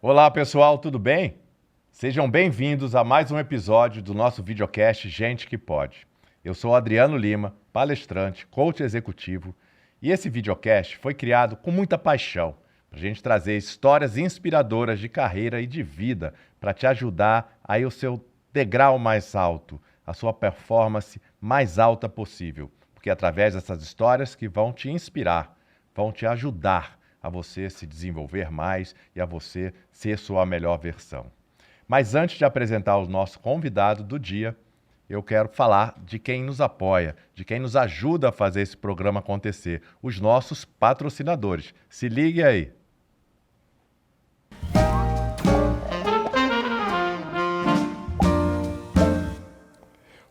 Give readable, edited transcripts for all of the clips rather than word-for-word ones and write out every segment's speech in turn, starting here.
Olá pessoal, tudo bem? Sejam bem-vindos a mais um episódio do nosso videocast Gente que Pode. Eu sou Adriano Lima, palestrante, coach executivo, e esse videocast foi criado com muita paixão para a gente trazer histórias inspiradoras de carreira e de vida para te ajudar a ir ao seu degrau mais alto, a sua performance mais alta possível, porque é através dessas histórias que vão te inspirar, vão te ajudar a você se desenvolver mais e a você ser sua melhor versão. Mas antes de apresentar o nosso convidado do dia, eu quero falar de quem nos apoia, de quem nos ajuda a fazer esse programa acontecer, os nossos patrocinadores. Se ligue aí.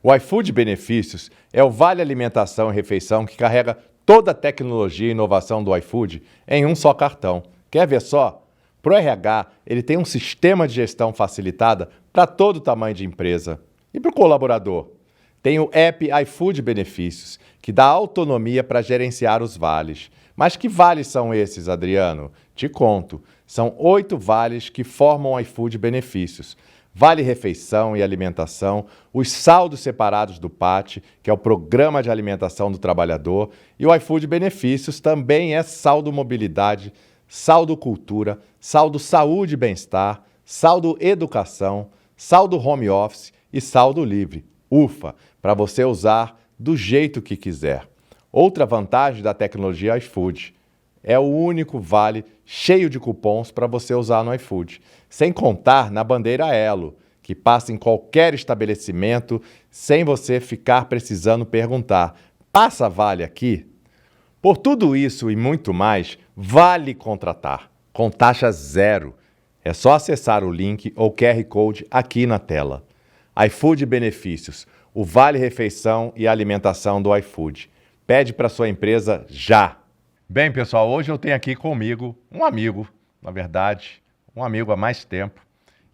O iFood Benefícios é o Vale Alimentação e Refeição que carrega toda a tecnologia e inovação do iFood em um só cartão. Quer ver só? Para o RH, ele tem um sistema de gestão facilitada para todo tamanho de empresa. E para o colaborador? Tem o app iFood Benefícios, que dá autonomia para gerenciar os vales. Mas que vales são esses, Adriano? Te conto. São 8 vales que formam o iFood Benefícios. Vale Refeição e Alimentação, os saldos separados do PAT, que é o Programa de Alimentação do Trabalhador, e o iFood Benefícios também é saldo mobilidade, saldo cultura, saldo saúde e bem-estar, saldo educação, saldo home office e saldo livre. Ufa, para você usar do jeito que quiser. Outra vantagem da tecnologia iFood é o único vale cheio de cupons para você usar no iFood. Sem contar na bandeira Elo, que passa em qualquer estabelecimento sem você ficar precisando perguntar: passa vale aqui? Por tudo isso e muito mais, vale contratar, com taxa zero. É só acessar o link ou QR Code aqui na tela. iFood Benefícios, o Vale Refeição e Alimentação do iFood. Pede para sua empresa já! Bem, pessoal, hoje eu tenho aqui comigo um amigo, na verdade, um amigo há mais tempo,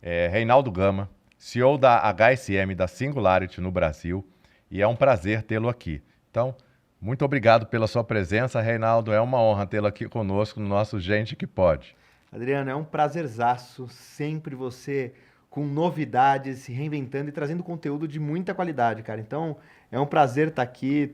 Reinaldo Gama, CEO da HSM da Singularity no Brasil, e é um prazer tê-lo aqui. Então, muito obrigado pela sua presença, Reinaldo, é uma honra tê-lo aqui conosco no nosso Gente que Pode. Adriano, é um prazerzaço sempre você com novidades, se reinventando e trazendo conteúdo de muita qualidade, cara. Então, é um prazer estar aqui,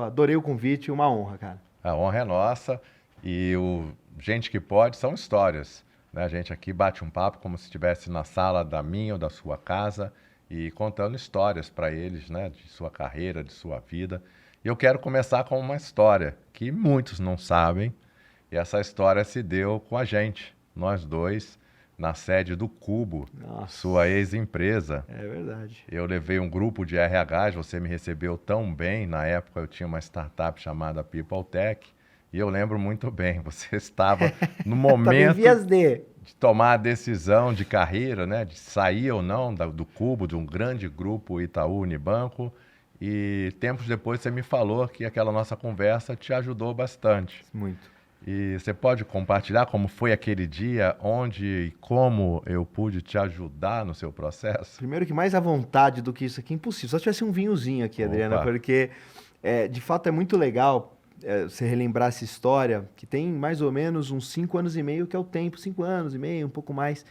adorei o convite, uma honra, cara. A honra é nossa e o Gente que Pode são histórias, né? A gente aqui bate um papo como se estivesse na sala da minha ou da sua casa e contando histórias para eles, né? De sua carreira, de sua vida. E eu quero começar com uma história que muitos não sabem e essa história se deu com a gente, nós dois, na sede do Cubo, Nossa, sua ex-empresa. é verdade. Eu levei um grupo de RHs, você me recebeu tão bem. Na época eu tinha uma startup chamada People Tech e eu lembro muito bem, você estava no Tava em momento vias de. de tomar a decisão de carreira, né, de sair ou não do Cubo, de um grande grupo Itaú Unibanco. E tempos depois você me falou que aquela nossa conversa te ajudou bastante. Muito. E você pode compartilhar como foi aquele dia, onde e como eu pude te ajudar no seu processo? Primeiro que mais à vontade do que isso aqui, impossível. Só se tivesse um vinhozinho aqui, Adriana, Opa. porque de fato é muito legal você relembrar essa história, que tem mais ou menos uns 5 anos e meio, que é o tempo, 5 anos e meio, um pouco mais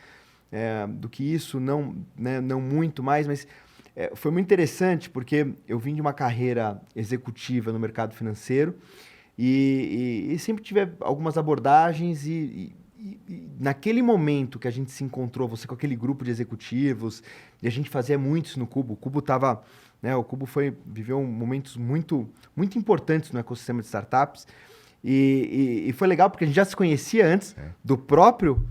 do que isso, não, né, não muito mais, mas foi muito interessante porque eu vim de uma carreira executiva no mercado financeiro e sempre tive algumas abordagens e naquele momento que a gente se encontrou, você com aquele grupo de executivos, e a gente fazia muito isso no Cubo. O Cubo tava, né, o Cubo viveu momentos muito importantes no ecossistema de startups. E foi legal porque a gente já se conhecia antes do próprio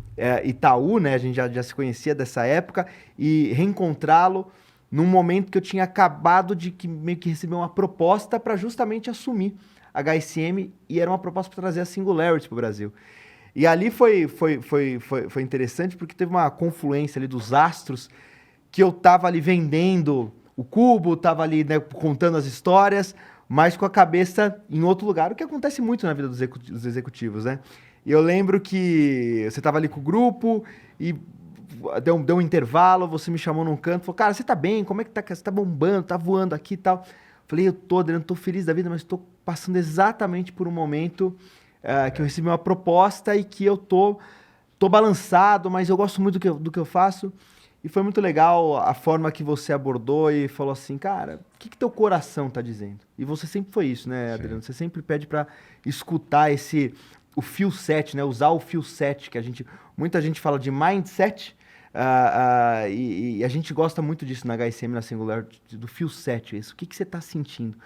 Itaú, né? A gente já se conhecia dessa época e reencontrá-lo num momento que eu tinha acabado de meio que receber uma proposta para justamente assumir a HSM e era uma proposta para trazer a Singularity para o Brasil. E ali foi interessante porque teve uma confluência ali dos astros que eu tava ali vendendo o Cubo, tava ali, né, contando as histórias, mas com a cabeça em outro lugar, o que acontece muito na vida dos executivos, né? E eu lembro que você tava ali com o grupo e deu um intervalo, você me chamou num canto, falou, cara, você tá bem? Como é que tá? Você tá bombando, tá voando aqui e tal. Falei, Adriano, tô feliz da vida, mas tô passando exatamente por um momento que eu recebi uma proposta e que eu tô tô balançado, mas eu gosto muito do que eu faço. E foi muito legal a forma que você abordou e falou assim, cara, o que teu coração tá dizendo? E você sempre foi isso, né, Adriano? Você sempre pede para escutar o feel set, né? Usar o feel set, muita gente fala de mindset, e a gente gosta muito disso na HSM, na Singular, do feel set, isso. O que você tá sentindo?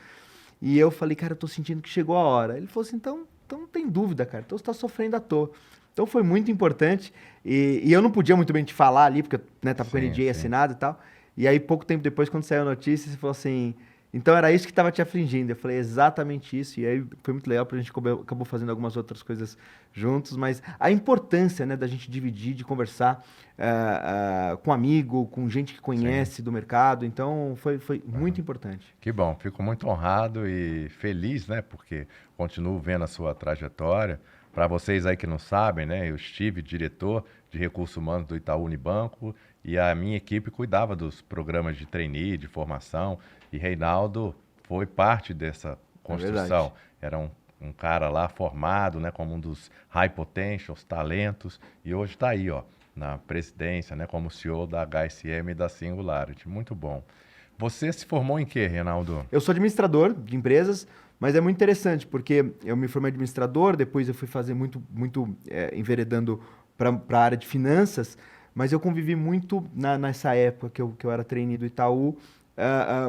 E eu falei, cara, eu tô sentindo que chegou a hora. Ele falou assim, então não tem dúvida, cara. Então você tá sofrendo à toa. Então foi muito importante. E eu não podia muito bem te falar ali, porque né, tava com o NDA assinado e tal. E aí, pouco tempo depois, quando saiu a notícia, você falou assim, então era isso que estava te afligindo. Eu falei, exatamente isso. E aí foi muito legal, porque a gente acabou fazendo algumas outras coisas juntos. Mas a importância, né, da gente dividir, de conversar com amigo, com gente que conhece do mercado. Então foi muito importante. Que bom, fico muito honrado e feliz, né? Porque continuo vendo a sua trajetória. Para vocês aí que não sabem, né? Eu estive diretor de recursos humanos do Itaú Unibanco e a minha equipe cuidava dos programas de trainee, de formação. E Reinaldo foi parte dessa construção. Era um cara lá formado, né? Como um dos high potentials, talentos. E hoje está aí, ó, na presidência, né? Como CEO da HSM e da Singularity. Muito bom. Você se formou em quê, Reinaldo? Eu sou administrador de empresas. Mas é muito interessante, porque eu me formei administrador, depois eu fui fazer muito enveredando para a área de finanças, mas eu convivi muito nessa época que eu era trainee do Itaú,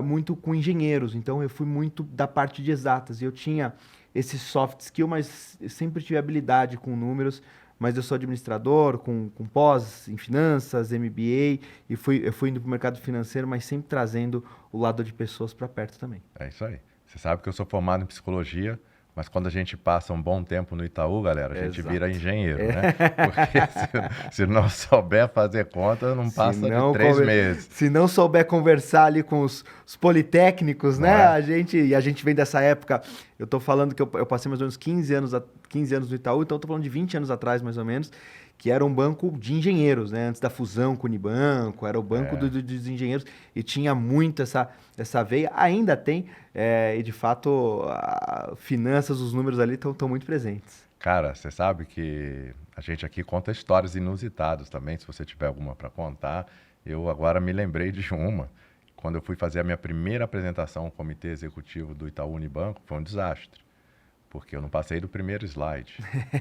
muito com engenheiros. Então eu fui muito da parte de exatas. E eu tinha esse soft skill, mas eu sempre tive habilidade com números. Mas eu sou administrador, com pós em finanças, MBA, e eu fui indo para o mercado financeiro, mas sempre trazendo o lado de pessoas para perto também. É isso aí. Você sabe que eu sou formado em psicologia, mas quando a gente passa um bom tempo no Itaú, galera, a gente vira engenheiro, né? Porque se não souber fazer conta, não passa de 3 meses. Se não souber conversar ali com os politécnicos, né? A gente vem dessa época, eu tô falando que eu passei mais ou menos 15 anos no Itaú, então eu tô falando de 20 anos atrás, mais ou menos, que era um banco de engenheiros, né? Antes da fusão com o Unibanco, era o banco dos engenheiros e tinha muito essa veia, ainda tem, e de fato, finanças, os números ali estão muito presentes. Cara, você sabe que a gente aqui conta histórias inusitadas também, se você tiver alguma para contar. Eu agora me lembrei de uma. Quando eu fui fazer a minha primeira apresentação ao comitê executivo do Itaú Unibanco, foi um desastre. Porque eu não passei do primeiro slide,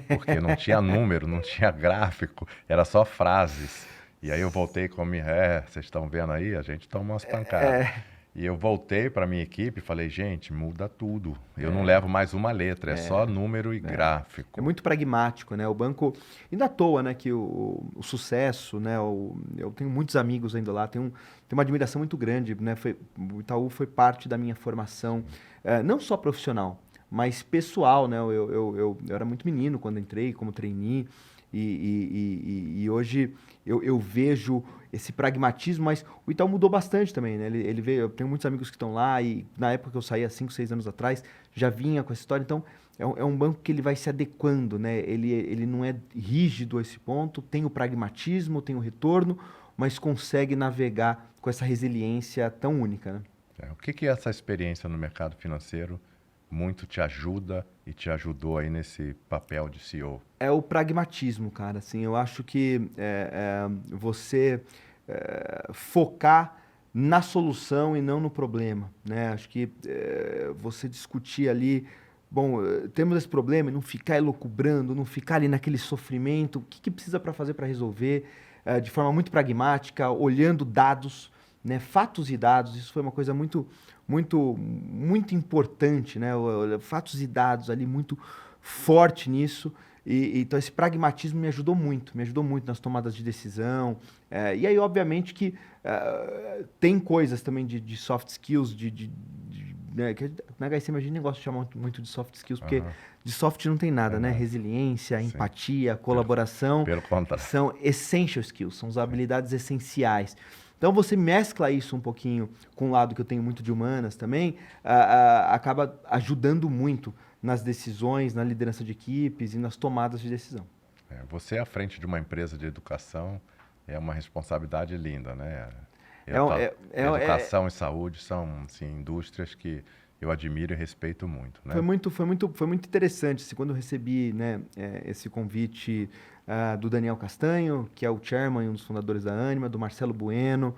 porque não tinha número, não tinha gráfico, era só frases. E aí eu voltei com vocês estão vendo aí, a gente toma umas pancadas. E eu voltei para a minha equipe e falei, gente, muda tudo. Eu não levo mais uma letra, é só número e gráfico. É muito pragmático, né? O banco, ainda à toa, né, que o sucesso, né, eu tenho muitos amigos ainda lá, tenho uma admiração muito grande, né? O Itaú foi parte da minha formação, não só profissional, mas pessoal, né? Eu era muito menino quando entrei como trainee e hoje eu vejo esse pragmatismo, mas o Itaú mudou bastante também, né? Ele veio, eu tenho muitos amigos que estão lá e na época que eu saí, há 5, 6 anos atrás, já vinha com essa história. Então, é um banco que ele vai se adequando, né? Ele não é rígido a esse ponto, tem o pragmatismo, tem o retorno, mas consegue navegar com essa resiliência tão única, né? O que essa experiência no mercado financeiro muito te ajuda e te ajudou aí nesse papel de CEO? É o pragmatismo, cara. Assim, eu acho que você focar na solução e não no problema, né? Acho que você discutir ali, bom, temos esse problema, e não ficar elucubrando, não ficar ali naquele sofrimento, o que precisa para fazer para resolver, de forma muito pragmática, olhando dados, né? Fatos e dados. Isso foi uma coisa muito importante, né? Fatos e dados ali, muito forte nisso. Então, esse pragmatismo me ajudou muito nas tomadas de decisão. E aí, obviamente, que tem coisas também de soft skills, né, que na HSM a gente nem gosta de chamar muito de soft skills, porque de soft não tem nada, né? Resiliência, empatia, colaboração. Pelo contrário. São essential skills, são as habilidades essenciais. Então, você mescla isso um pouquinho com o lado que eu tenho muito de humanas também, acaba ajudando muito nas decisões, na liderança de equipes e nas tomadas de decisão. Você à frente de uma empresa de educação é uma responsabilidade linda, né? Educação e saúde são assim, indústrias que eu admiro e respeito muito, né? Foi muito interessante. Assim, quando eu recebi, né, esse convite do Daniel Castanho, que é o chairman e um dos fundadores da Ânima, do Marcelo Bueno,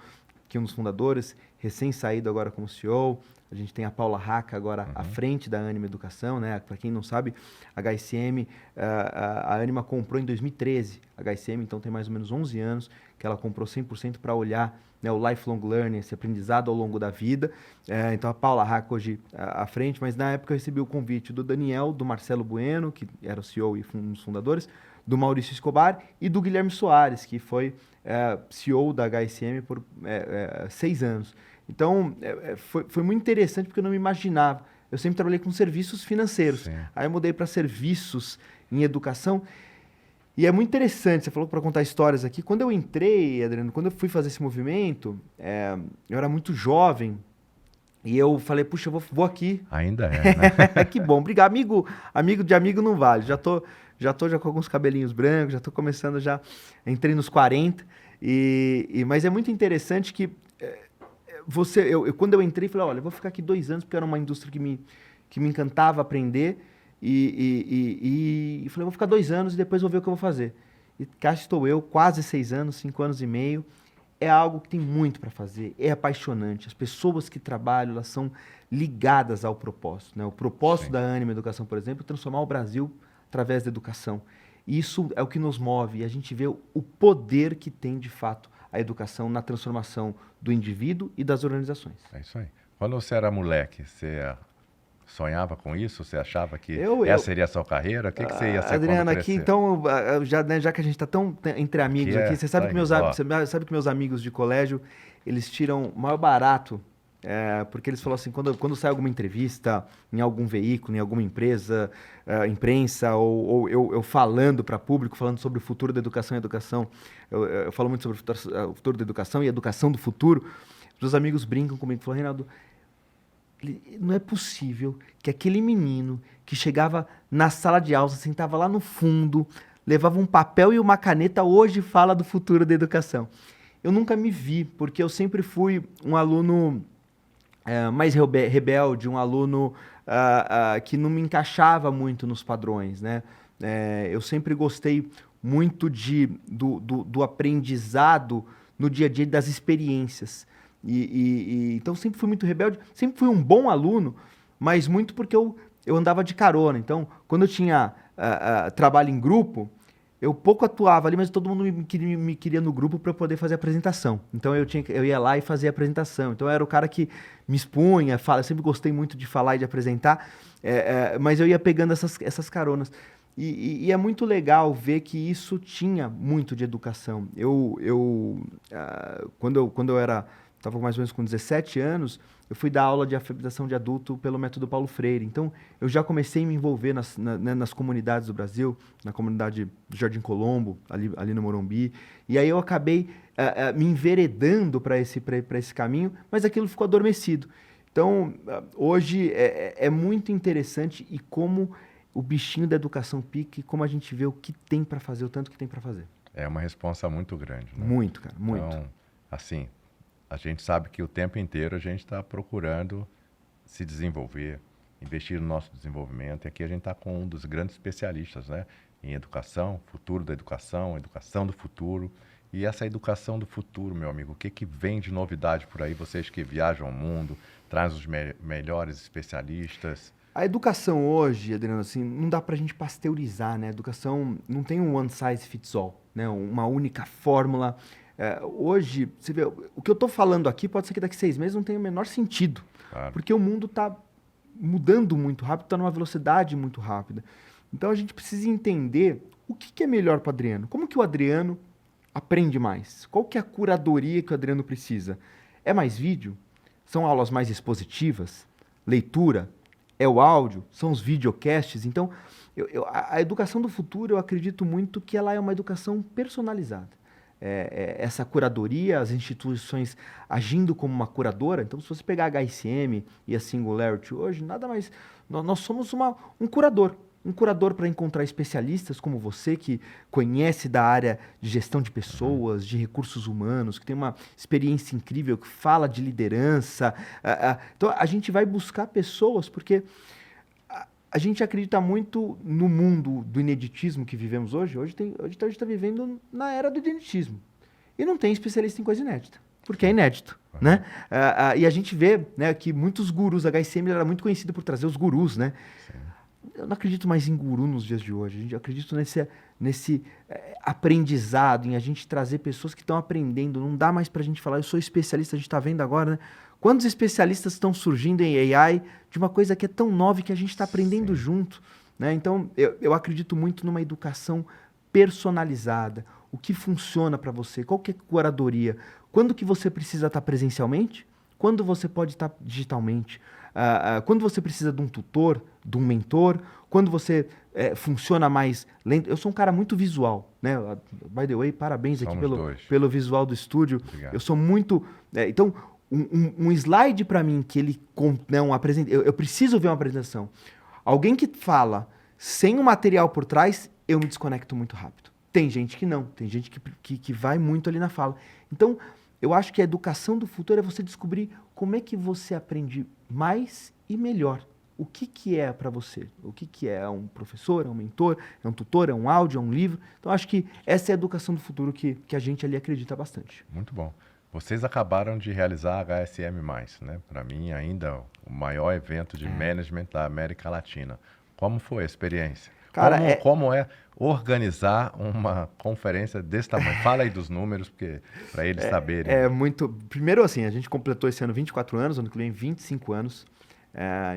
que é um dos fundadores, recém-saído agora como CEO. A gente tem a Paula Raca agora à frente da Ânima Educação, né? Para quem não sabe, a HSM, a Ânima comprou em 2013. A HSM, então, tem mais ou menos 11 anos que ela comprou 100% para olhar, né, o lifelong learning, esse aprendizado ao longo da vida. Então, a Paula Raca hoje à frente, mas na época eu recebi o convite do Daniel, do Marcelo Bueno, que era o CEO e um dos fundadores, do Maurício Escobar e do Guilherme Soares, que foi CEO da HSM por 6 anos. Então, foi muito interessante porque eu não me imaginava. Eu sempre trabalhei com serviços financeiros. Sim. Aí eu mudei para serviços em educação. E é muito interessante, você falou para contar histórias aqui. Quando eu entrei, Adriano, quando eu fui fazer esse movimento, eu era muito jovem. E eu falei, puxa, eu vou aqui. Ainda é, né? Que bom. Obrigado. Amigo de amigo não vale. Já tô com alguns cabelinhos brancos, já tô começando, entrei nos 40. Mas é muito interessante que quando eu entrei, falei, olha, eu vou ficar aqui 2 anos, porque era uma indústria que me encantava aprender. E falei, vou ficar 2 anos e depois vou ver o que eu vou fazer. E cá estou eu, quase 6 anos, 5 anos e meio. É algo que tem muito para fazer, é apaixonante. As pessoas que trabalham, elas são ligadas ao propósito, né? O propósito da Ânima Educação, por exemplo, é transformar o Brasil através da educação. E isso é o que nos move, e a gente vê o poder que tem, de fato, a educação na transformação do indivíduo e das organizações. É isso aí. Quando você era moleque, você sonhava com isso? Você achava que essa seria a sua carreira? O que você ia ser Adriano, quando aqui crescer? então, já que a gente está tão entre amigos aqui, você sabe que meus amigos de colégio, eles tiram o maior barato, porque eles falam assim, quando sai alguma entrevista em algum veículo, em alguma empresa, imprensa, ou eu falando para público, falando sobre o futuro da educação e educação, eu falo muito sobre o futuro da educação e educação do futuro, os meus amigos brincam comigo, falam, Reinaldo, não é possível que aquele menino que chegava na sala de aula, sentava lá no fundo, levava um papel e uma caneta, hoje fala do futuro da educação. Eu nunca me vi, porque eu sempre fui um aluno mais rebelde, um aluno que não me encaixava muito nos padrões, né? Eu sempre gostei muito do aprendizado no dia a dia, das experiências. Então sempre fui muito rebelde, sempre fui um bom aluno, mas muito porque eu andava de carona. Então, quando eu tinha trabalho em grupo, eu pouco atuava ali, mas todo mundo me queria no grupo para eu poder fazer a apresentação. Então eu ia lá e fazia a apresentação. Então eu era o cara que me expunha, eu sempre gostei muito de falar e de apresentar, mas eu ia pegando essas caronas. E é muito legal ver que isso tinha muito de educação. Quando eu estava mais ou menos com 17 anos, eu fui dar aula de alfabetização de adulto pelo método Paulo Freire. Então, eu já comecei a me envolver nas comunidades do Brasil, na comunidade do Jardim Colombo, ali no Morumbi. E aí eu acabei me enveredando para esse caminho, mas aquilo ficou adormecido. Então, hoje é muito interessante e como o bichinho da educação pica e como a gente vê o que tem para fazer, o tanto que tem para fazer. É uma responsa muito grande, né? Muito, cara, muito. Então, assim, a gente sabe que o tempo inteiro a gente está procurando se desenvolver, investir no nosso desenvolvimento. E aqui a gente está com um dos grandes especialistas, né, em educação, futuro da educação, educação do futuro. E essa educação do futuro, meu amigo, o que vem de novidade por aí? Vocês que viajam ao mundo, trazem os melhores especialistas. A educação hoje, Adriano, assim, não dá para a gente pasteurizar, né? A educação não tem um one size fits all, né? Uma única fórmula. Hoje, você vê, o que eu estou falando aqui pode ser que daqui a 6 meses não tenha o menor sentido. Claro. Porque o mundo está mudando muito rápido, está numa velocidade muito rápida. Então, a gente precisa entender o que é melhor para o Adriano. Como que o Adriano aprende mais? Qual que é a curadoria que o Adriano precisa? É mais vídeo? São aulas mais expositivas? Leitura? É o áudio? São os videocasts? Então, a educação do futuro, eu acredito muito que ela é uma educação personalizada. Essa curadoria, as instituições agindo como uma curadora. Então, se você pegar a HSM e a Singularity hoje, nada mais... Nós somos um curador. um curador para encontrar especialistas como você, que conhece da área de gestão de pessoas, de recursos humanos, que tem uma experiência incrível, que fala de liderança. Então, a gente vai buscar pessoas, porque a gente acredita muito no mundo do ineditismo que vivemos hoje. Hoje a gente está vivendo na era do ineditismo. E não tem especialista em coisa inédita, porque é inédito. Né? E a gente vê, né, que muitos gurus, a HSM era muito conhecida por trazer os gurus. Né? Eu não acredito mais em guru nos dias de hoje. Eu acredito nesse aprendizado, em a gente trazer pessoas que estão aprendendo. Não dá mais para a gente falar, eu sou especialista, a gente está vendo agora, né? Quantos especialistas estão surgindo em AI de uma coisa que é tão nova e que a gente está aprendendo junto? Né? Então, eu acredito muito numa educação personalizada. O que funciona para você? Qual que é a curadoria? Quando que você precisa estar presencialmente? Quando você pode estar digitalmente? Quando você precisa de um tutor, de um mentor? Quando você funciona mais lento? Eu sou um cara muito visual, né? By the way, parabéns aqui pelo visual do estúdio. Obrigado. Eu sou muito... então, um slide para mim que ele... eu preciso ver uma apresentação. Alguém que fala sem um material por trás, eu me desconecto muito rápido. Tem gente que não. Tem gente que vai muito ali na fala. Então, eu acho que a educação do futuro é você descobrir como é que você aprende mais e melhor. O que é para você? O que é um professor, é um mentor, é um tutor, é um áudio, é um livro? Então, acho que essa é a educação do futuro que a gente ali acredita bastante. Muito bom. Vocês acabaram de realizar a HSM+, né? Para mim, ainda o maior evento de management da América Latina. Como foi a experiência? Cara, como é organizar uma conferência desse tamanho? Fala aí dos números, porque para eles saberem. Muito... Primeiro, assim, a gente completou esse ano 24 anos, ano que vem 25 anos.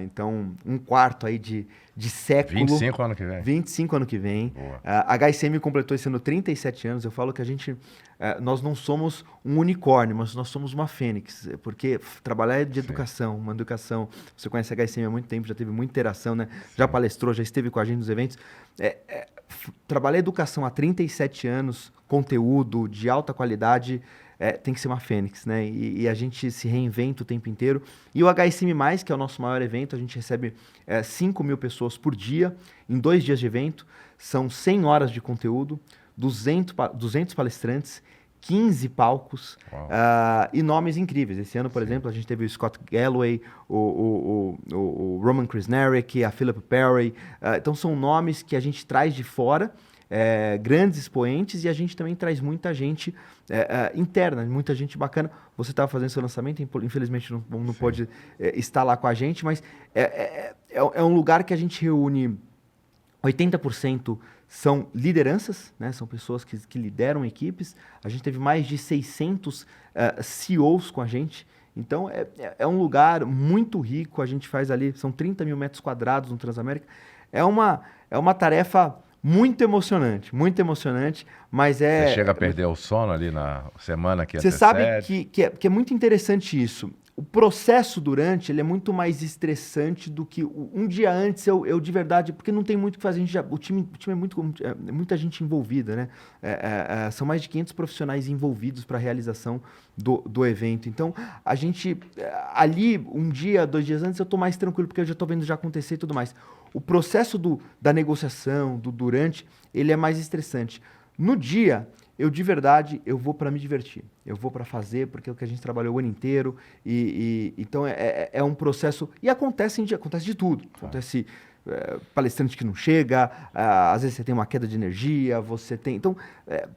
Então, um quarto aí de século. 25 ano que vem. 25 ano que vem. A HSM completou esse ano 37 anos. Eu falo que nós não somos um unicórnio, mas nós somos uma fênix. Porque trabalhar de educação, uma educação... Você conhece a HSM há muito tempo, já teve muita interação, né? Já palestrou, já esteve com a gente nos eventos. Trabalhar educação há 37 anos, conteúdo de alta qualidade... tem que ser uma fênix, né? E a gente se reinventa o tempo inteiro. E o HSM+, que é o nosso maior evento, a gente recebe 5 mil pessoas por dia, em 2 dias de evento. São 100 horas de conteúdo, 200 palestrantes, 15 palcos e nomes incríveis. Esse ano, por exemplo, a gente teve o Scott Galloway, o Roman Krasnarek, a Philip Perry. Então, são nomes que a gente traz de fora, grandes expoentes, e a gente também traz muita gente interna, muita gente bacana. Você estava fazendo seu lançamento, infelizmente não pôde estar lá com a gente, mas é um lugar que a gente reúne 80% são lideranças, né? São pessoas que lideram equipes. A gente teve mais de 600 CEOs com a gente. Então, é um lugar muito rico. A gente faz ali, são 30 mil metros quadrados no Transamérica. É uma tarefa muito emocionante, mas Você chega a perder o sono ali na semana que antecede. Você sabe que é muito interessante isso. O processo durante, ele é muito mais estressante do que um dia antes. Eu de verdade, porque não tem muito o que fazer. O time é muita gente envolvida, né? São mais de 500 profissionais envolvidos para a realização do evento. Então, a gente, ali, um dia, 2 dias antes, eu estou mais tranquilo, porque eu já estou vendo já acontecer e tudo mais. O processo da negociação, do durante, ele é mais estressante. No dia, eu de verdade, eu vou para me divertir. Eu vou para fazer, porque é o que a gente trabalhou o ano inteiro. Então, é um processo... E acontece de tudo. Acontece palestrante que não chega, às vezes você tem uma queda de energia, você tem... Então,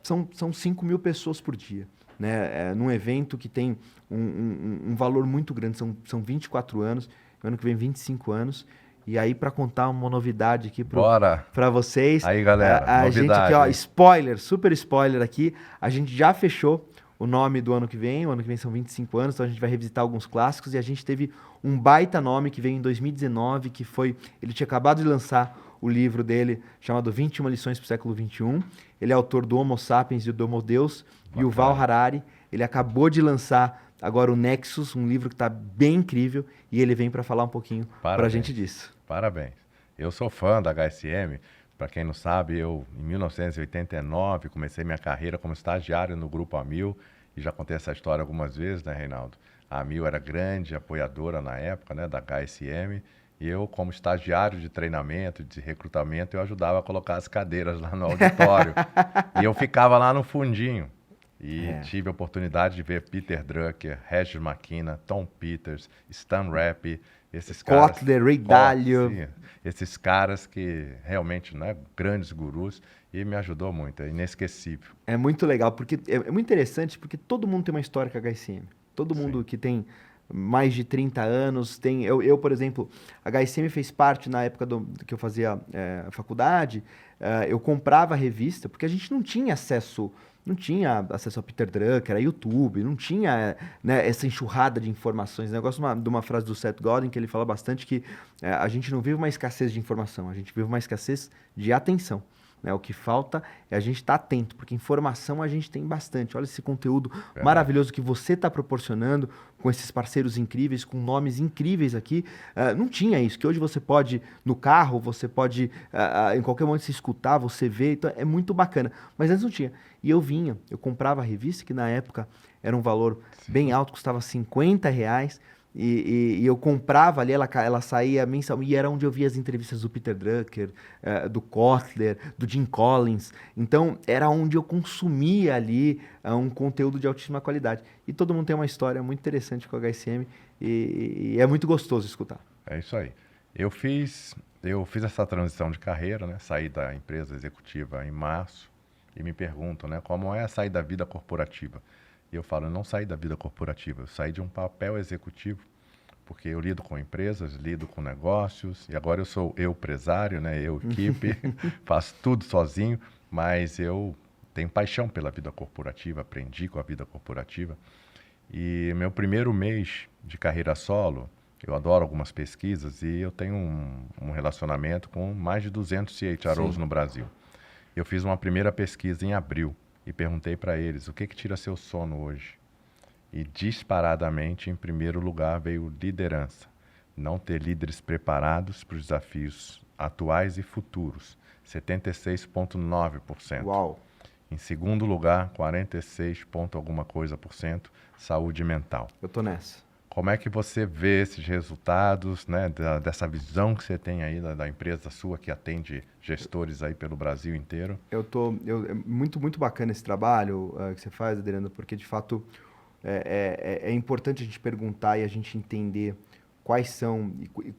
são 5 mil pessoas por dia, né? Num evento que tem um valor muito grande. São 24 anos, ano que vem 25 anos. E aí, para contar uma novidade aqui para vocês... Aí, galera, a novidade. gente aqui, ó, spoiler, super spoiler aqui. A gente já fechou o nome do ano que vem. O ano que vem são 25 anos, então a gente vai revisitar alguns clássicos. E a gente teve um baita nome que veio em 2019, que foi... Ele tinha acabado de lançar o livro dele, chamado 21 Lições para o Século XXI. Ele é autor do Homo Sapiens e do Homo Deus, e o Val Harari. Ele acabou de lançar agora o Nexus, um livro que está bem incrível, e ele vem para falar um pouquinho para a gente disso. Parabéns. Eu sou fã da HSM. Para quem não sabe, eu, em 1989, comecei minha carreira como estagiário no Grupo Amil, e já contei essa história algumas vezes, né, Reinaldo? A Amil era grande apoiadora na época, né, da HSM, E eu, como estagiário de treinamento, de recrutamento, eu ajudava a colocar as cadeiras lá no auditório. E eu ficava lá no fundinho. E tive a oportunidade de ver Peter Drucker, Regis McKenna, Tom Peters, Stan Rapp, esses caras... Kotler, Ray Dalio. Sim, esses caras que realmente, né, grandes gurus, e me ajudou muito, é inesquecível. É muito legal, porque é muito interessante, porque todo mundo tem uma história com a HSM. Todo mundo que tem mais de 30 anos tem... Eu, por exemplo, a HSM fez parte na época que eu fazia faculdade, eu comprava a revista, porque a gente não tinha acesso... Não tinha acesso ao Peter Drucker, a YouTube, não tinha, né, essa enxurrada de informações. Eu gosto de uma frase do Seth Godin, que ele fala bastante que a gente não vive uma escassez de informação, a gente vive uma escassez de atenção. Né? O que falta é a gente estar atento, porque informação a gente tem bastante. Olha esse conteúdo maravilhoso que você está proporcionando com esses parceiros incríveis, com nomes incríveis aqui. Não tinha isso, que hoje você pode, no carro, você pode, em qualquer momento, se escutar, você vê. Então, é muito bacana. Mas antes não tinha. E eu comprava a revista, que na época era um valor bem alto, custava R$50. E eu comprava ali, ela saía mensal, e era onde eu via as entrevistas do Peter Drucker, do Kotler, do Jim Collins. Então, era onde eu consumia ali um conteúdo de altíssima qualidade. E todo mundo tem uma história muito interessante com o HSM e é muito gostoso escutar. É isso aí. Eu fiz essa transição de carreira, né? Saí da empresa executiva em março e me perguntam, né, como é sair da vida corporativa. E eu falo, eu não saí da vida corporativa, eu saí de um papel executivo, porque eu lido com empresas, lido com negócios, e agora eu sou empresário, né, eu equipe, faço tudo sozinho, mas eu tenho paixão pela vida corporativa, aprendi com a vida corporativa. E meu primeiro mês de carreira solo, eu adoro algumas pesquisas e eu tenho um relacionamento com mais de 200 CHROs no Brasil. Eu fiz uma primeira pesquisa em abril e perguntei para eles o que tira seu sono hoje. E disparadamente, em primeiro lugar, veio liderança. Não ter líderes preparados para os desafios atuais e futuros, 76,9%. Uau! Em segundo lugar, 46 ponto alguma coisa por cento, saúde mental. Eu tô nessa. Como é que você vê esses resultados, né, dessa visão que você tem aí da empresa sua que atende gestores aí pelo Brasil inteiro? É muito bacana esse trabalho que você faz, Adriano, porque de fato é importante a gente perguntar e a gente entender quais são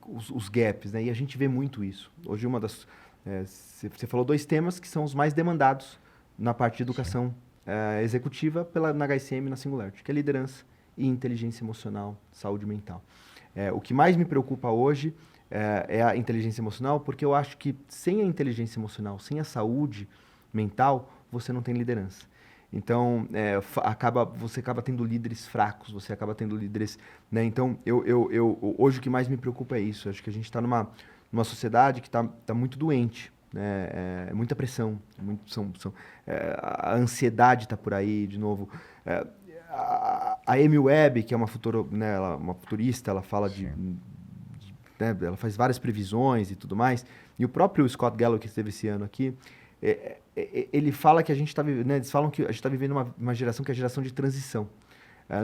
os gaps, né? E a gente vê muito isso. Hoje você falou dois temas que são os mais demandados na parte de educação executiva na HSM, na Singularity, que é liderança e inteligência emocional, saúde mental. O que mais me preocupa hoje é a inteligência emocional, porque eu acho que sem a inteligência emocional, sem a saúde mental, você não tem liderança. Então, você acaba tendo líderes fracos, você acaba tendo líderes... Né? Então, hoje o que mais me preocupa é isso. Eu acho que a gente está numa sociedade que está muito doente. Né? Muita pressão, a ansiedade está por aí, de novo. A Amy Webb, que é uma futurista, ela fala né, ela faz várias previsões e tudo mais. E o próprio Scott Galloway, que esteve esse ano aqui, ele fala que a gente está né, eles falam que a gente está vivendo uma geração que é a geração de transição.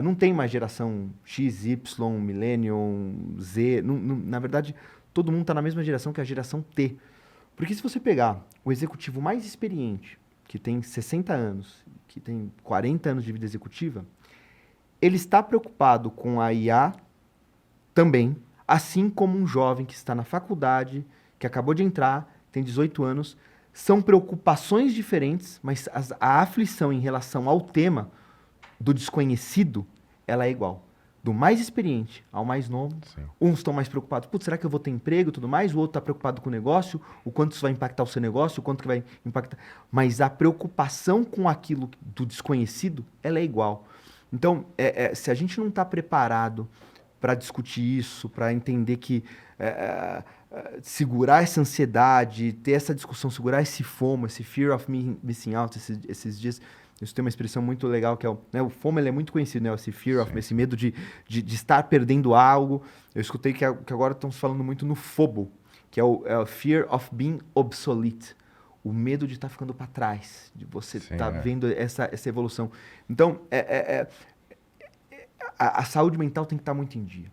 Não tem mais geração X, Y, Millennium, Z. Na verdade, todo mundo está na mesma geração que a geração T. Porque se você pegar o executivo mais experiente, que tem 60 anos, que tem 40 anos de vida executiva, ele está preocupado com a IA também, assim como um jovem que está na faculdade, que acabou de entrar, tem 18 anos. São preocupações diferentes, mas a aflição em relação ao tema do desconhecido, ela é igual. Do mais experiente ao mais novo, uns estão mais preocupados, putz, será que eu vou ter emprego e tudo mais? O outro está preocupado com o negócio, o quanto isso vai impactar o seu negócio, o quanto que vai impactar... Mas a preocupação com aquilo do desconhecido, ela é igual. Então, se a gente não está preparado para discutir isso, para entender que segurar essa ansiedade, ter essa discussão, segurar esse FOMO, esse Fear of Missing Out, esses dias... Isso tem uma expressão muito legal, que é o FOMO, ele é muito conhecido, né? Esse fear of, esse medo de estar perdendo algo. Eu escutei que agora estão falando muito no FOBO, que é o Fear of Being Obsolete. O medo de estar ficando para trás, de você estar vendo essa evolução. Então, a saúde mental tem que estar muito em dia.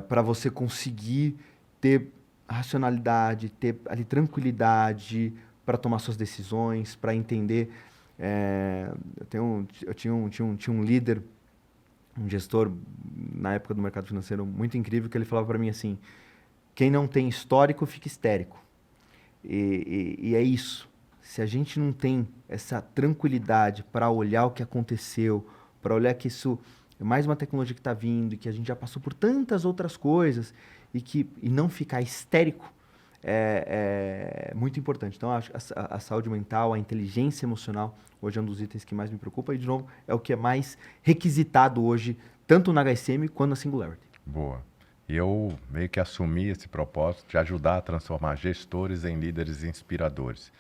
Para você conseguir ter racionalidade, ter ali tranquilidade para tomar suas decisões, para entender. Eu tinha um líder, um gestor na época do mercado financeiro muito incrível, que ele falava para mim assim: quem não tem histórico fica histérico. E é isso. Se a gente não tem essa tranquilidade para olhar o que aconteceu, para olhar que isso é mais uma tecnologia que está vindo, que a gente já passou por tantas outras coisas e não ficar histérico, é muito importante. Então, acho que a saúde mental, a inteligência emocional, hoje é um dos itens que mais me preocupa e, de novo, é o que é mais requisitado hoje, tanto na HSM quanto na Singularity. Boa. E eu meio que assumi esse propósito de ajudar a transformar gestores em líderes inspiradores.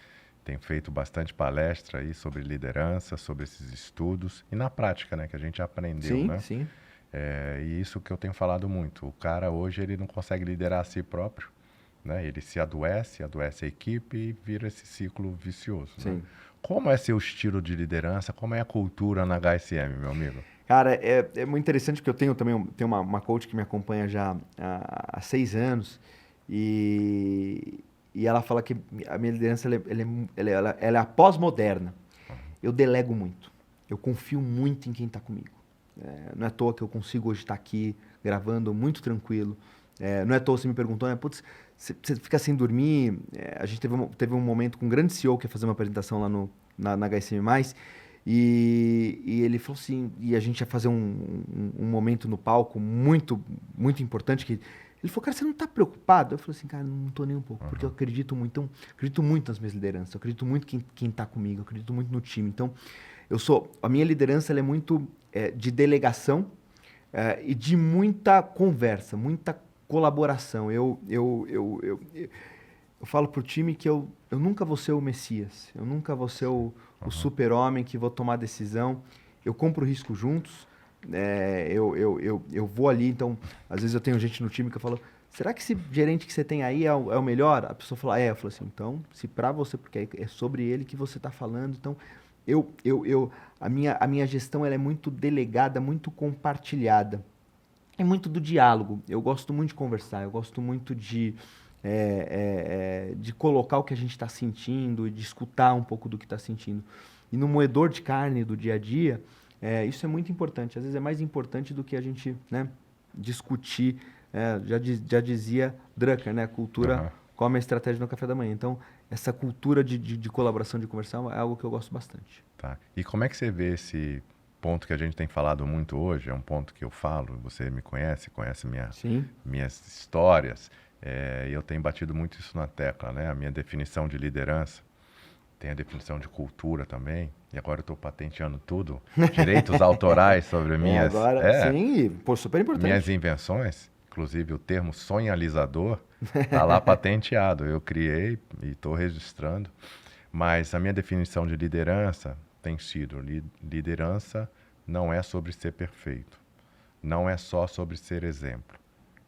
Tenho feito bastante palestra aí sobre liderança, sobre esses estudos e na prática, né, que a gente aprendeu, Sim, né? sim. E isso que eu tenho falado muito. O cara hoje ele não consegue liderar a si próprio, né? Ele se adoece a equipe e vira esse ciclo vicioso. Sim. Né? Como é seu estilo de liderança? Como é a cultura na HSM, meu amigo? Cara, é muito interessante porque eu tenho também tenho uma coach que me acompanha já há 6 anos e ela fala que a minha liderança ela é a pós-moderna. Eu delego muito. Eu confio muito em quem está comigo. Não é à toa que eu consigo hoje estar aqui gravando muito tranquilo. Não é à toa você me perguntou, né? Putz, você fica sem dormir. A gente teve um momento com um grande CEO que ia fazer uma apresentação lá na HSM+, e ele falou assim, e a gente ia fazer um momento no palco muito, muito importante, que ele falou: cara, você não está preocupado? Eu falei assim: cara, não estou nem um pouco, porque eu acredito muito, então, acredito muito nas minhas lideranças, eu acredito muito quem está comigo, eu acredito muito no time. Então, a minha liderança ela é muito de delegação e de muita conversa, muita colaboração. Eu falo pro time que eu nunca vou ser o Messias, eu nunca vou ser o super-homem que vou tomar decisão. Eu compro o risco juntos, eu vou ali, então, às vezes eu tenho gente no time que eu falo: será que esse gerente que você tem aí é o melhor? A pessoa fala: eu falo assim: então, se para você, porque é sobre ele que você está falando, então, a minha gestão ela é muito delegada, muito compartilhada. É muito do diálogo. Eu gosto muito de conversar, eu gosto muito de colocar o que a gente está sentindo e de escutar um pouco do que está sentindo. E no moedor de carne do dia a dia, isso é muito importante. Às vezes é mais importante do que a gente, né, discutir. Já dizia Drucker, né? Cultura come a estratégia no café da manhã. Então, essa cultura de colaboração, de conversão, é algo que eu gosto bastante. Tá. E como é que você vê esse ponto que a gente tem falado muito hoje? É um ponto que eu falo, você me conhece minhas histórias, e eu tenho batido muito isso na tecla, né? A minha definição de liderança, tem a definição de cultura também, e agora eu estou patenteando tudo, direitos autorais sobre minhas... sim, pô, super importante. Minhas invenções, inclusive o termo sonhalizador, está lá patenteado, eu criei e estou registrando, mas a minha definição de liderança tem sido: liderança não é sobre ser perfeito, não é só sobre ser exemplo,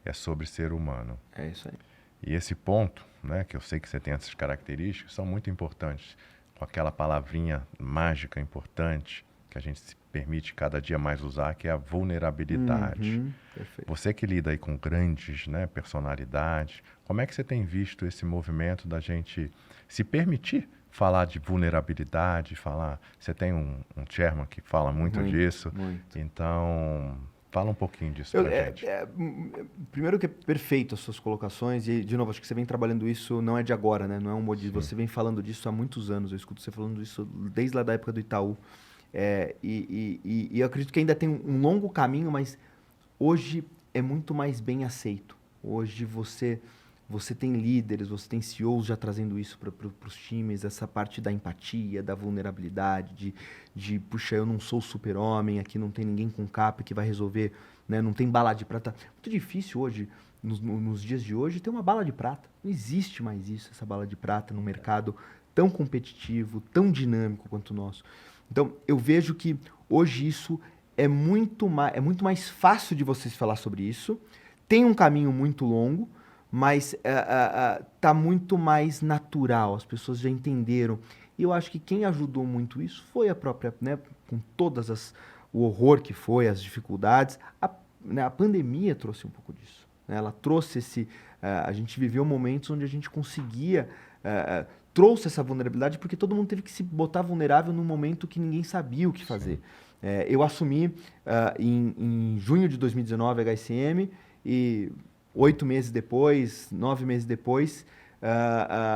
é sobre ser humano. É isso aí. E esse ponto, né, que eu sei que você tem essas características, são muito importantes, com aquela palavrinha mágica importante que a gente se permite cada dia mais usar, que é a vulnerabilidade. Perfeito. Você que lida aí com grandes, né, personalidades, como é que você tem visto esse movimento da gente se permitir falar de vulnerabilidade, Você tem um chairman que fala muito disso. Muito. Então, fala um pouquinho disso pra gente. Primeiro que é perfeito as suas colocações, e de novo, acho que você vem trabalhando isso, não é de agora, né? Não é um modismo, você vem falando disso há muitos anos, eu escuto você falando disso desde lá da época do Itaú. E eu acredito que ainda tem um longo caminho, mas hoje é muito mais bem aceito. Hoje você tem líderes, você tem CEOs já trazendo isso para os times, essa parte da empatia, da vulnerabilidade, puxa, eu não sou super-homem, aqui não tem ninguém com capa que vai resolver, né? Não tem bala de prata. Muito difícil hoje, nos dias de hoje, ter uma bala de prata. Não existe mais isso, essa bala de prata no mercado tão competitivo, tão dinâmico quanto o nosso. Então, eu vejo que hoje isso é muito mais fácil de vocês falar sobre isso, tem um caminho muito longo, mas tá muito mais natural, as pessoas já entenderam. E eu acho que quem ajudou muito isso foi a própria, né, com o horror que foi, as dificuldades, a pandemia trouxe um pouco disso. Né? Ela trouxe A gente viveu momentos onde a gente conseguia, trouxe essa vulnerabilidade porque todo mundo teve que se botar vulnerável num momento que ninguém sabia o que fazer. Eu assumi em junho de 2019 a HSM e 8 meses depois, 9 meses depois,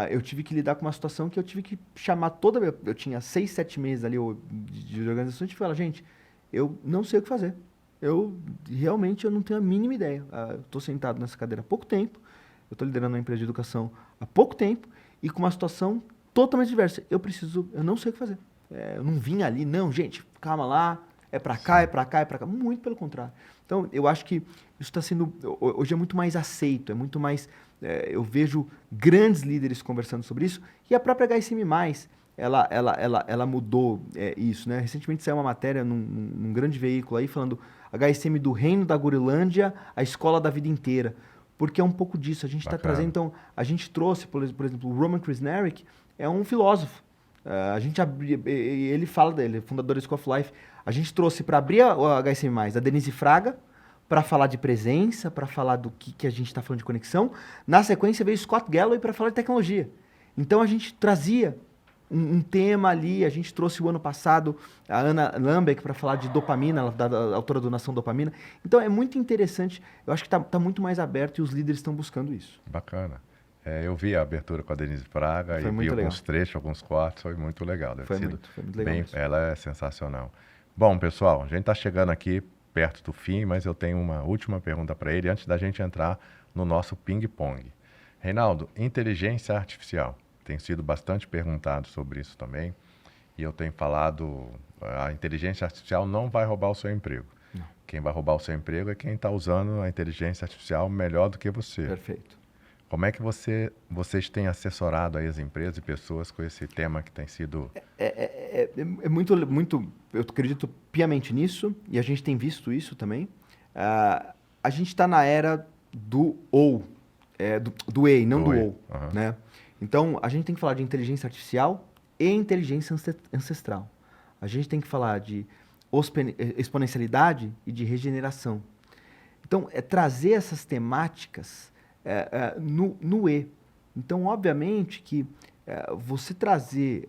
eu tive que lidar com uma situação que eu tive que chamar toda... Eu tinha 6, 7 meses ali de organização e tive que falar, gente, eu não sei o que fazer. Realmente eu não tenho a mínima ideia. Eu estou sentado nessa cadeira há pouco tempo, eu estou liderando uma empresa de educação há pouco tempo e com uma situação totalmente diversa. Eu não sei o que fazer. Eu não vim ali, não, gente, calma lá, é para cá, é para cá, é para cá. Muito pelo contrário. Então, eu acho que isso está sendo, hoje é muito mais aceito, é muito mais, eu vejo grandes líderes conversando sobre isso e a própria HSM+, ela mudou isso, né? Recentemente saiu uma matéria num grande veículo aí falando HSM do reino da Gurilândia, a escola da vida inteira. Porque é um pouco disso. A gente está trazendo, então, a gente trouxe, por exemplo, o Roman Krznaric é um filósofo. Ele fala dele, fundador da School of Life. A gente trouxe para abrir a HSM+, a Denise Fraga, para falar de presença, para falar do que a gente está falando de conexão. Na sequência veio Scott Galloway para falar de tecnologia. Então a gente trazia um tema ali, a gente trouxe o ano passado a Ana Lambeck para falar de dopamina, da autora do Nação Dopamina. Então é muito interessante, eu acho que está muito mais aberto e os líderes estão buscando isso. Bacana. Eu vi a abertura com a Denise Fraga e vi alguns trechos, alguns cortes, foi muito legal. Foi muito legal. Ela é sensacional. Bom, pessoal, a gente está chegando aqui perto do fim, mas eu tenho uma última pergunta para ele antes da gente entrar no nosso ping-pong. Reinaldo, inteligência artificial. Tem sido bastante perguntado sobre isso também. E eu tenho falado, a inteligência artificial não vai roubar o seu emprego. Não. Quem vai roubar o seu emprego é quem está usando a inteligência artificial melhor do que você. Perfeito. Como é que vocês têm assessorado aí as empresas e pessoas com esse tema que tem sido... muito, eu acredito piamente nisso, e a gente tem visto isso também. A gente está na era do ou, do e, não do ou. Uhum. Né? Então, a gente tem que falar de inteligência artificial e inteligência ancestral. A gente tem que falar de exponencialidade e de regeneração. Então, trazer essas temáticas no E. Então, obviamente que você trazer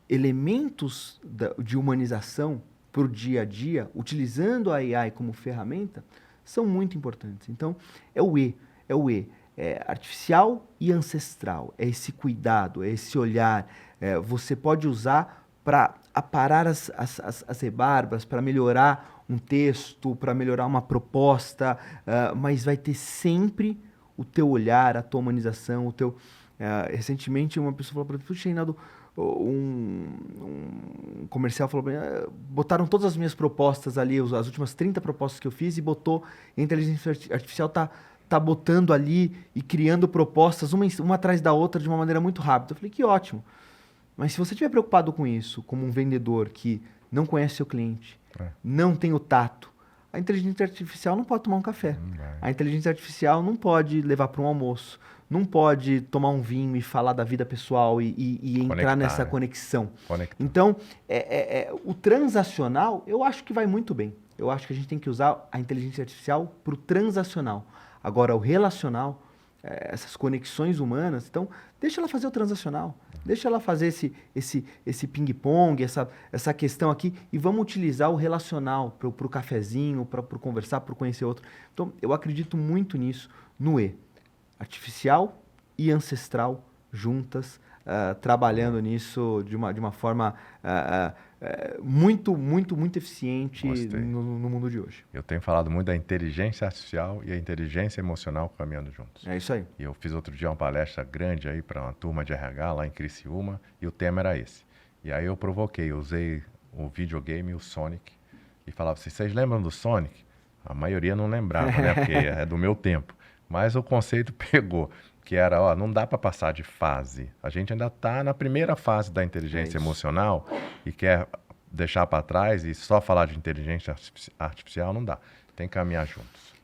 elementos de humanização para o dia a dia, utilizando a AI como ferramenta, são muito importantes. Então, é o E. Artificial e ancestral. É esse cuidado, é esse olhar. Você pode usar para aparar as rebarbas, para melhorar um texto, para melhorar uma proposta, mas vai ter sempre o teu olhar, a tua humanização, o teu... recentemente uma pessoa falou para mim, puxa, Reinaldo, um comercial falou para mim, botaram todas as minhas propostas ali, as últimas 30 propostas que eu fiz e botou, a inteligência artificial tá botando ali e criando propostas uma atrás da outra de uma maneira muito rápida. Eu falei, que ótimo. Mas se você estiver preocupado com isso, como um vendedor que não conhece seu cliente, não tem o tato, a inteligência artificial não pode tomar um café. A inteligência artificial não pode levar para um almoço, não pode tomar um vinho e falar da vida pessoal e entrar nessa conexão. Então, o transacional, eu acho que vai muito bem. Eu acho que a gente tem que usar a inteligência artificial para o transacional. Agora, o relacional, essas conexões humanas, então, deixa ela fazer o transacional. Deixa ela fazer esse ping-pong, essa questão aqui, e vamos utilizar o relacional para o cafezinho, para conversar, para conhecer outro. Então, eu acredito muito nisso, no E. Artificial e ancestral juntas, trabalhando nisso de uma forma muito eficiente no mundo de hoje. Eu tenho falado muito da inteligência artificial e a inteligência emocional caminhando juntos. É isso aí. E eu fiz outro dia uma palestra grande aí para uma turma de RH lá em Criciúma e o tema era esse. E aí eu provoquei, eu usei o videogame, o Sonic, e falava assim, vocês lembram do Sonic? A maioria não lembrava, né? Porque é do meu tempo. Mas o conceito pegou, que era, não dá para passar de fase. A gente ainda está na primeira fase da inteligência emocional e quer deixar para trás e só falar de inteligência artificial não dá. Tem que caminhar juntos.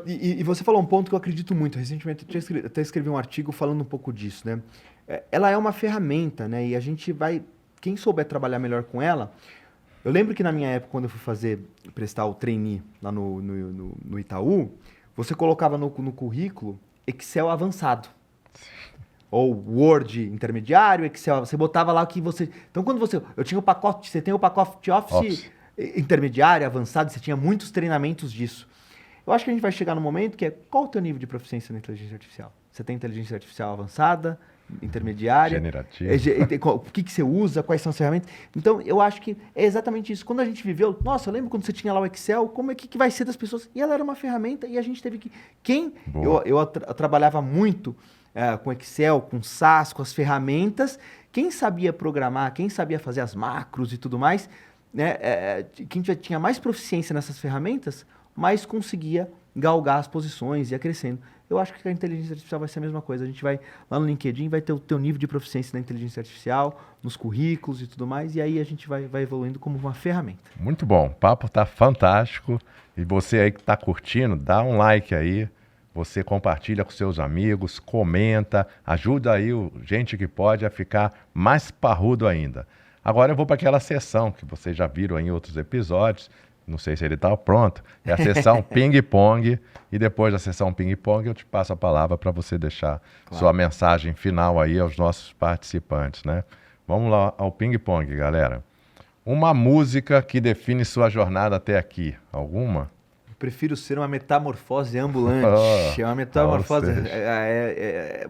E você falou um ponto que eu acredito muito. Recentemente eu até escrevi um artigo falando um pouco disso, né? Ela é uma ferramenta, né? E a gente vai... Quem souber trabalhar melhor com ela... Eu lembro que na minha época, quando eu fui prestar o trainee lá no Itaú, você colocava no currículo Excel avançado. Ou Word intermediário, Excel. Você botava lá o que você... Então, quando eu tinha o pacote... Você tem o pacote Office intermediário, avançado, você tinha muitos treinamentos disso. Eu acho que a gente vai chegar no momento que é qual o teu nível de proficiência na inteligência artificial? Você tem inteligência artificial avançada, intermediária? Generativa. O que você usa? Quais são as ferramentas? Então, eu acho que é exatamente isso. Quando a gente viveu... Nossa, eu lembro quando você tinha lá o Excel, como é que vai ser das pessoas? E ela era uma ferramenta e a gente teve que... Eu trabalhava muito com Excel, com SAS, com as ferramentas. Quem sabia programar, quem sabia fazer as macros e tudo mais, né? Quem já tinha mais proficiência nessas ferramentas, mais conseguia galgar as posições e ia crescendo. Eu acho que a inteligência artificial vai ser a mesma coisa. A gente vai lá no LinkedIn, vai ter o teu nível de proficiência na inteligência artificial, nos currículos e tudo mais, e aí a gente vai evoluindo como uma ferramenta. Muito bom, o papo tá fantástico. E você aí que tá curtindo, dá um like aí. Você compartilha com seus amigos, comenta, ajuda aí gente que pode a ficar mais parrudo ainda. Agora eu vou para aquela sessão que vocês já viram aí em outros episódios. Não sei se ele está pronto. É a sessão ping-pong. E depois da sessão ping-pong eu te passo a palavra para você deixar sua mensagem final aí aos nossos participantes, né? Vamos lá ao ping-pong, galera. Uma música que define sua jornada até aqui. Alguma? Eu prefiro ser uma metamorfose ambulante. É uma metamorfose...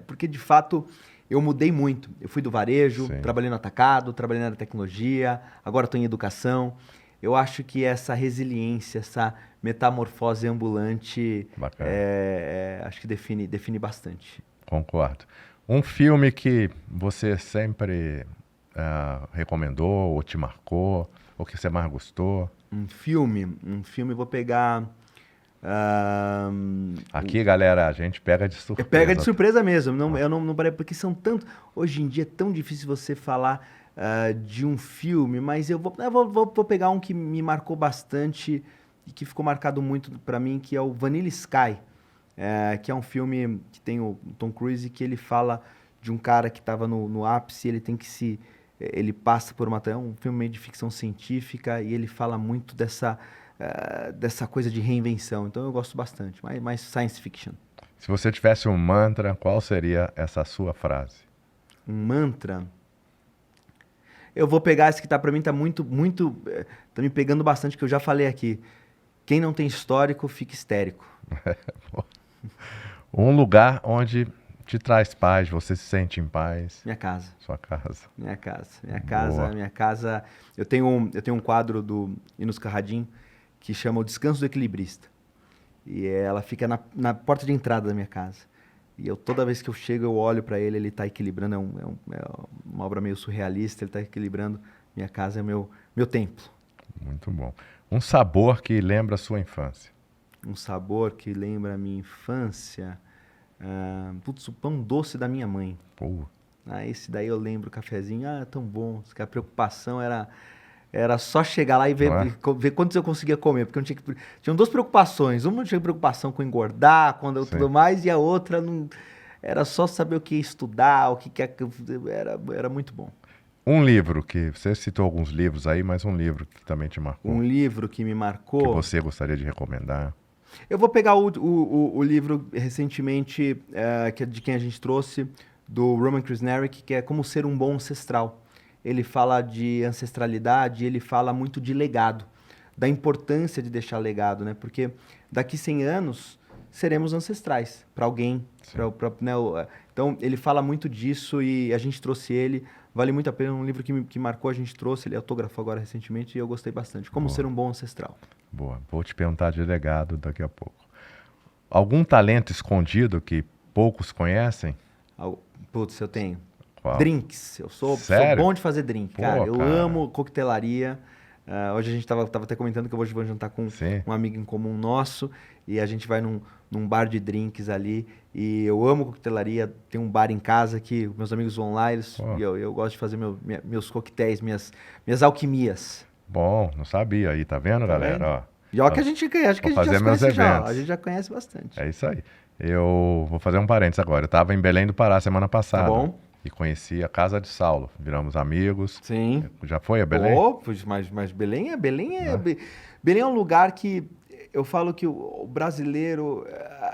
porque, de fato, eu mudei muito. Eu fui do varejo, trabalhei no atacado, trabalhei na tecnologia, agora estou em educação. Eu acho que essa resiliência, essa metamorfose ambulante, acho que define bastante. Concordo. Um filme que você sempre recomendou, ou te marcou, ou que você mais gostou? Um filme, vou pegar... Aqui, galera, a gente pega de surpresa. Pega de surpresa mesmo. Eu não parei, porque são tantos... Hoje em dia é tão difícil você falar... de um filme, mas eu vou pegar um que me marcou bastante e que ficou marcado muito para mim, que é o Vanilla Sky, que é um filme que tem o Tom Cruise, que ele fala de um cara que estava no ápice, ele passa por é um filme meio de ficção científica e ele fala muito dessa coisa de reinvenção, então eu gosto bastante, mais science fiction. Se você tivesse um mantra, qual seria essa sua frase? Um mantra... Eu vou pegar esse que para mim tá muito, tá me pegando bastante, que eu já falei aqui. Quem não tem histórico, fica histérico. Um lugar onde te traz paz, você se sente em paz. Minha casa. Sua casa. Minha casa. Eu tenho um quadro do Enos Carradine que chama O Descanso do Equilibrista. E ela fica na porta de entrada da minha casa. E toda vez que eu chego, eu olho para ele está equilibrando, é uma obra meio surrealista, ele está equilibrando. Minha casa é meu templo. Muito bom. Um sabor que lembra a sua infância? Um sabor que lembra a minha infância? O pão doce da minha mãe. Esse daí eu lembro, o cafezinho, tão bom. A preocupação era só chegar lá e ver quantos eu conseguia comer, porque eu tinham duas preocupações. Uma, eu tinha preocupação com engordar, tudo mais, e a outra era só saber o que estudar, era muito bom. Um livro que você citou alguns livros aí, mas um livro que também te marcou. Um livro que me marcou. Que você gostaria de recomendar? Eu vou pegar o livro recentemente que é de quem a gente trouxe, do Roman Krznaric, que é Como Ser um Bom Ancestral. Ele fala de ancestralidade, ele fala muito de legado, da importância de deixar legado, né? Porque daqui 100 anos seremos ancestrais para alguém. Então, ele fala muito disso e a gente trouxe ele. Vale muito a pena, um livro que marcou, a gente trouxe, ele autografou agora recentemente e eu gostei bastante. Como Ser um Bom Ancestral. Boa, vou te perguntar de legado daqui a pouco. Algum talento escondido que poucos conhecem? Putz, eu tenho. Qual? Drinks. Eu sou bom de fazer drink, cara. Eu amo coquetelaria. Hoje a gente tava até comentando que hoje vou jantar com um amigo em comum nosso e a gente vai num bar de drinks ali. E eu amo coquetelaria. Tem um bar em casa que meus amigos vão lá e eu gosto de fazer meus coquetéis, minhas alquimias. Bom, não sabia aí, tá vendo, galera? Ó, e olha que a gente conhece, a gente já conhece bastante. É isso aí. Eu vou fazer um parênteses agora. Eu estava em Belém do Pará semana passada. Tá bom. E conheci a casa de Saulo. Viramos amigos. Sim. Já foi a Belém? Mas Belém é um lugar que eu falo que o brasileiro,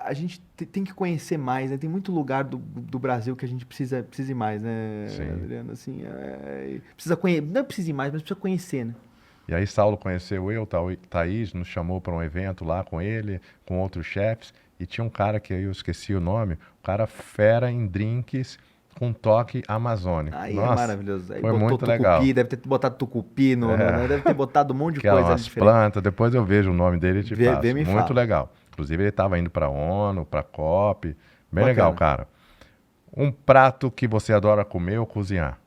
a gente tem que conhecer mais, né? Tem muito lugar do Brasil que a gente precisa ir mais, né, Sim. Adriano? Assim, precisa conhecer, não precisa ir mais, mas precisa conhecer, né? E aí Saulo conheceu eu, Thaís, nos chamou para um evento lá com ele, com outros chefes, e tinha um cara que eu esqueci o nome, um cara fera em drinks com toque amazônico. Aí é Nossa, maravilhoso. Aí foi botou muito legal. tucupi, deve ter botado tucupi, deve ter botado um monte de coisa ali Aquelas diferente. plantas, depois eu vejo o nome dele e te Vê, passo. me Muito fala. legal. Inclusive ele estava indo para a ONU, para a COP. Bem Bacana. legal, cara. Um prato que você adora comer ou cozinhar?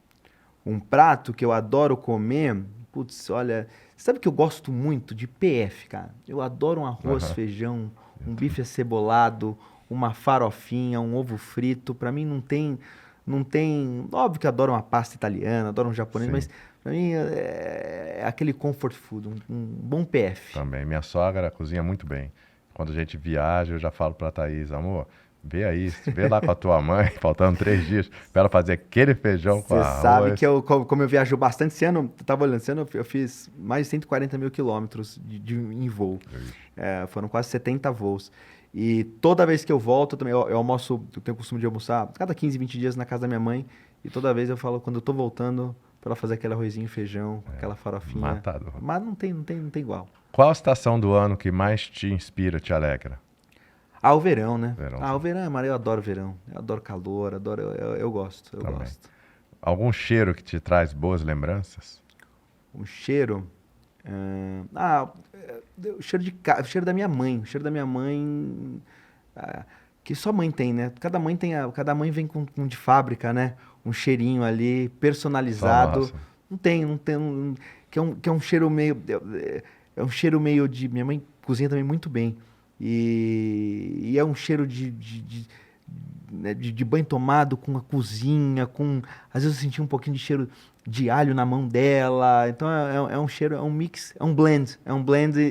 Um prato que eu adoro comer, putz, olha, sabe que eu gosto muito de PF, cara? Eu adoro um arroz, Aham. feijão, um bife acebolado, uma farofinha, um ovo frito. Pra mim não tem, óbvio que eu adoro uma pasta italiana, adoro um japonês, Sim. mas pra mim é aquele comfort food, um bom PF. Também. Minha sogra cozinha muito bem. Quando a gente viaja, eu já falo pra Thaís, amor, vê aí, vê lá com a tua mãe, faltando 3 dias, pra ela fazer aquele feijão com Você sabe arroz. que como eu viajo bastante esse ano, eu tava olhando, esse ano eu fiz mais de 140 mil quilômetros em voo. Foram quase 70 voos. E toda vez que eu volto, eu almoço, eu tenho o costume de almoçar cada 15, 20 dias na casa da minha mãe. E toda vez eu falo, quando eu tô voltando, pra ela fazer aquele arrozinho, feijão, aquela farofinha. Matador. Mas não tem igual. Qual a estação do ano que mais te inspira, te alegra? Ah, o verão, né? Verão, O verão é maravilhoso, eu adoro verão. Eu adoro calor, eu gosto, eu Também. gosto. Algum cheiro que te traz boas lembranças? Um cheiro. O cheiro o cheiro da minha mãe. O cheiro da minha mãe. Que só mãe tem, né? Cada mãe vem com de fábrica, né? Um cheirinho ali, Só personalizado. nossa. Não tem. Que é um cheiro meio. É um cheiro meio de. Minha mãe cozinha também muito bem. E é um cheiro né, de banho tomado com a cozinha, às vezes eu senti um pouquinho de cheiro de alho na mão dela. Então é um cheiro, é um mix, é um blend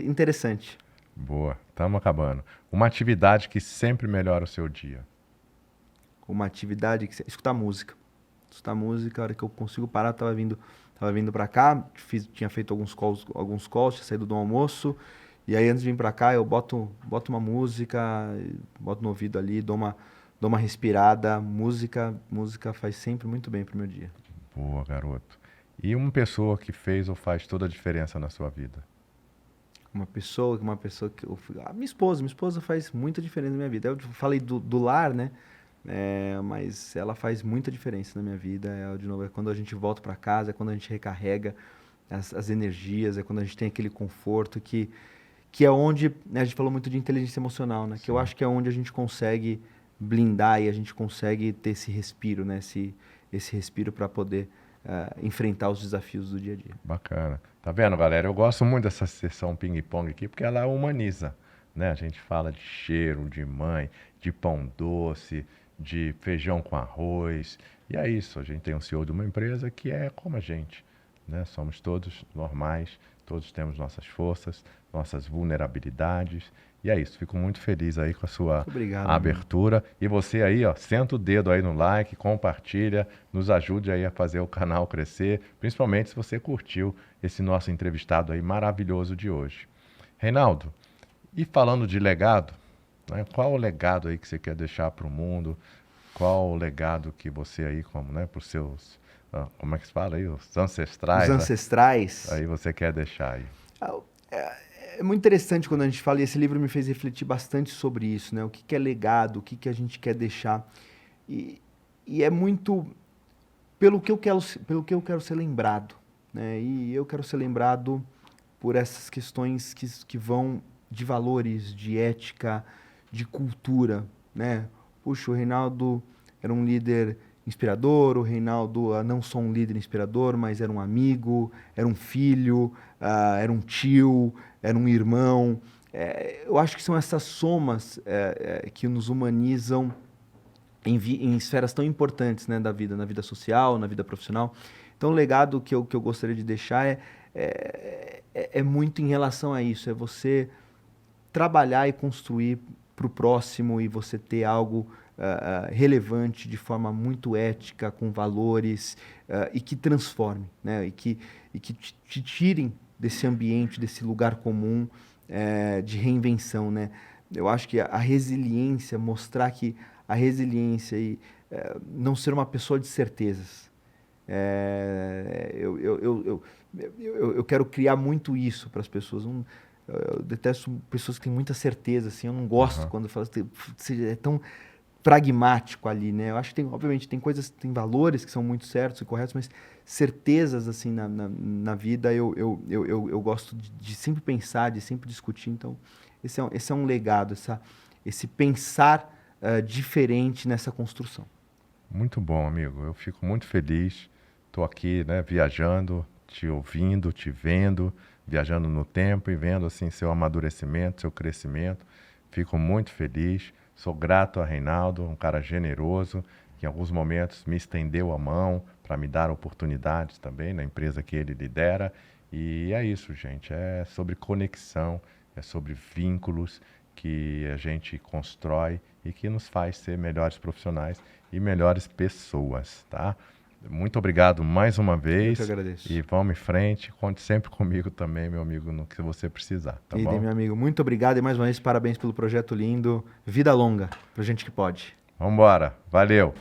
interessante. Boa, estamos acabando. Uma atividade que sempre melhora o seu dia. Uma atividade escutar música. Escutar música, a hora que eu consigo parar, eu tava vindo para cá, tinha feito alguns calls, tinha saído do almoço. E aí antes de vir para cá, eu boto uma música, boto no ouvido ali, dou uma respirada. Música faz sempre muito bem pro meu dia. Boa, garoto. E uma pessoa que fez ou faz toda a diferença na sua vida? Uma pessoa que minha esposa faz muita diferença na minha vida. Eu falei do lar, né? Mas ela faz muita diferença na minha vida. De novo, é quando a gente volta para casa, é quando a gente recarrega as energias, é quando a gente tem aquele conforto que é onde, né, a gente falou muito de inteligência emocional, né? Que eu acho que é onde a gente consegue blindar e a gente consegue ter esse respiro, né? Esse respiro para poder enfrentar os desafios do dia a dia. Bacana. Tá vendo, galera? Eu gosto muito dessa sessão ping-pong aqui porque ela humaniza, né? A gente fala de cheiro, de mãe, de pão doce, de feijão com arroz. E é isso, a gente tem um CEO de uma empresa que é como a gente, né? Somos todos normais, todos temos nossas forças, nossas vulnerabilidades. E é isso, fico muito feliz aí com a sua Obrigado, abertura. E você aí, ó, senta o dedo aí no like, compartilha, nos ajude aí a fazer o canal crescer, principalmente se você curtiu esse nosso entrevistado aí maravilhoso de hoje. Reinaldo, e falando de legado, né, qual o legado aí que você quer deixar para o mundo? Qual o legado que você aí, como, né, para os seus, como é que se fala aí, os ancestrais, Os ancestrais. né, aí você quer deixar aí? É muito interessante quando a gente fala, e esse livro me fez refletir bastante sobre isso, né? O que é legado, o que a gente quer deixar. E é muito pelo que eu quero ser lembrado, né? E eu quero ser lembrado por essas questões que vão de valores, de ética, de cultura, né? Puxa, o Reinaldo era um líder inspirador, o Reinaldo não só um líder inspirador, mas era um amigo, era um filho, era um tio, era um irmão. Eu acho que são essas somas que nos humanizam em esferas tão importantes, né, da vida, na vida social, na vida profissional. Então, o legado que eu gostaria de deixar é muito em relação a isso, é você trabalhar e construir para o próximo e você ter algo relevante de forma muito ética, com valores e que transforme, né? E que te tirem desse ambiente, desse lugar comum de reinvenção, né? Eu acho que a resiliência, mostrar que a resiliência e não ser uma pessoa de certezas. Eu quero criar muito isso para as pessoas. Eu detesto pessoas que têm muita certeza, assim. Eu não gosto quando falo é tão pragmático ali, né? Eu acho que obviamente, tem coisas, tem valores que são muito certos e corretos, mas certezas, assim, na vida, eu gosto de sempre pensar, de sempre discutir. Então, esse é um legado, esse pensar diferente nessa construção. Muito bom, amigo. Eu fico muito feliz. Estou aqui, né, viajando, te ouvindo, te vendo, viajando no tempo e vendo assim seu amadurecimento, seu crescimento. Fico muito feliz. Sou grato a Reinaldo, um cara generoso, que em alguns momentos me estendeu a mão para me dar oportunidades também na empresa que ele lidera. E é isso, gente. É sobre conexão, é sobre vínculos que a gente constrói e que nos faz ser melhores profissionais e melhores pessoas, tá? Muito obrigado mais uma vez. Eu que agradeço. E vamos em frente. Conte sempre comigo também, meu amigo, no que você precisar, tá bom? Meu amigo, muito obrigado e mais uma vez parabéns pelo projeto lindo. Vida longa pra gente que pode. Vambora. Valeu.